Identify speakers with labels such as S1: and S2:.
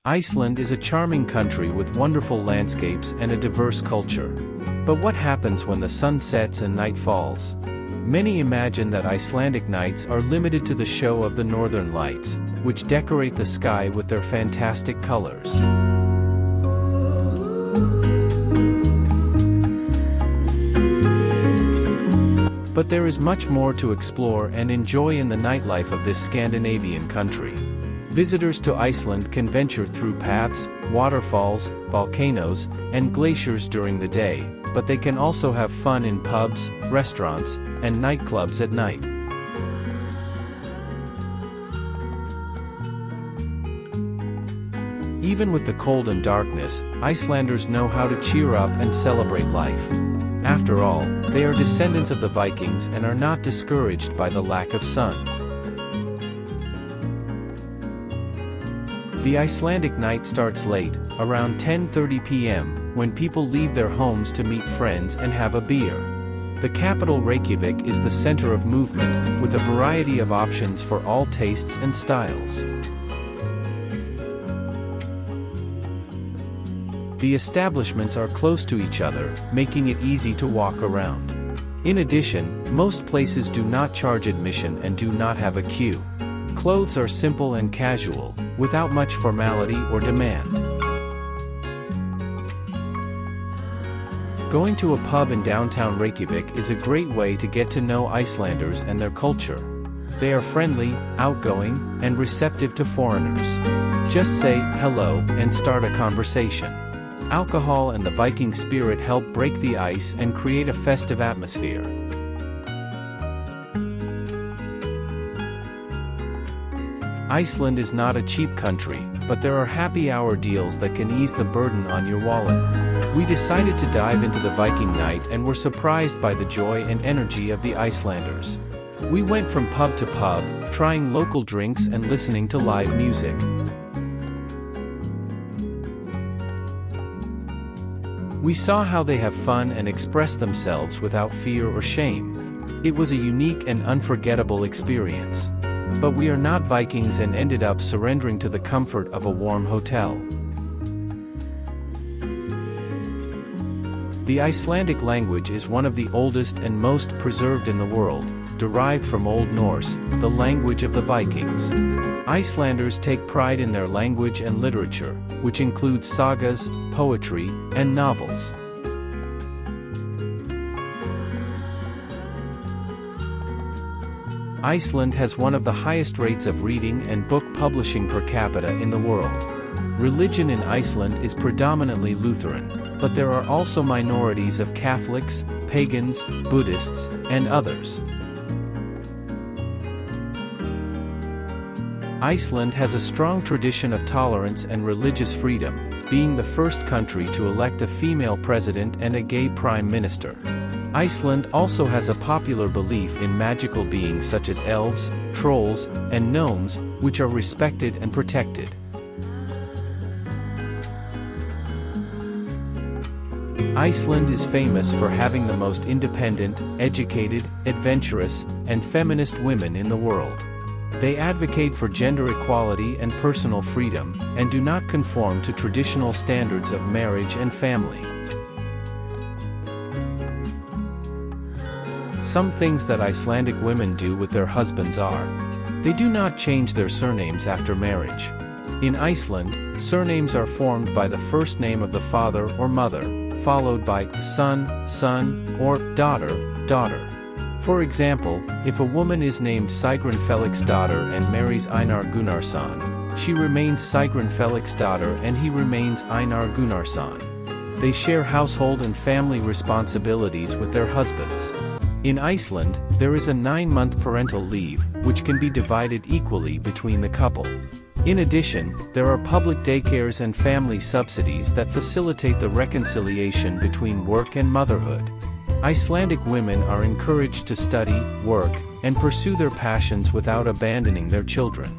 S1: Iceland is a charming country with wonderful landscapes and a diverse culture. But what happens when the sun sets and night falls? Many imagine that Icelandic nights are limited to the show of the northern lights, which decorate the sky with their fantastic colors. But there is much more to explore and enjoy in the nightlife of this Scandinavian country. Visitors to Iceland can venture through paths, waterfalls, volcanoes, and glaciers during the day, but they can also have fun in pubs, restaurants, and nightclubs at night. Even with the cold and darkness, Icelanders know how to cheer up and celebrate life. After all, they are descendants of the Vikings and are not discouraged by the lack of sun. The Icelandic night starts late, around 10:30 p.m., when people leave their homes to meet friends and have a beer. The capital Reykjavik is the center of movement, with a variety of options for all tastes and styles. The establishments are close to each other, making it easy to walk around. In addition, most places do not charge admission and do not have a queue. Clothes are simple and casual, without much formality or demand. Going to a pub in downtown Reykjavik is a great way to get to know Icelanders and their culture. They are friendly, outgoing, and receptive to foreigners. Just say hello and start a conversation. Alcohol and the Viking spirit help break the ice and create a festive atmosphere. Iceland is not a cheap country, but there are happy hour deals that can ease the burden on your wallet. We decided to dive into the Viking night and were surprised by the joy and energy of the Icelanders. We went from pub to pub, trying local drinks and listening to live music. We saw how they have fun and express themselves without fear or shame. It was a unique and unforgettable experience. But we are not Vikings and ended up surrendering to the comfort of a warm hotel. The Icelandic language is one of the oldest and most preserved in the world, derived from Old Norse, the language of the Vikings. Icelanders take pride in their language and literature, which includes sagas, poetry, and novels. Iceland has one of the highest rates of reading and book publishing per capita in the world. Religion in Iceland is predominantly Lutheran, but there are also minorities of Catholics, pagans, Buddhists, and others. Iceland has a strong tradition of tolerance and religious freedom, being the first country to elect a female president and a gay prime minister. Iceland also has a popular belief in magical beings such as elves, trolls, and gnomes, which are respected and protected. Iceland is famous for having the most independent, educated, adventurous, and feminist women in the world. They advocate for gender equality and personal freedom, and do not conform to traditional standards of marriage and family. Some things that Icelandic women do with their husbands are: they do not change their surnames after marriage. In Iceland, surnames are formed by the first name of the father or mother, followed by son, son, or daughter, daughter. For example, if a woman is named Sigrun Felixdóttir and marries Einar Gunnarsson, she remains Sigrun Felixdóttir and he remains Einar Gunnarsson. They share household and family responsibilities with their husbands. In Iceland, there is a 9-month parental leave, which can be divided equally between the couple. In addition, there are public daycares and family subsidies that facilitate the reconciliation between work and motherhood. Icelandic women are encouraged to study, work, and pursue their passions without abandoning their children.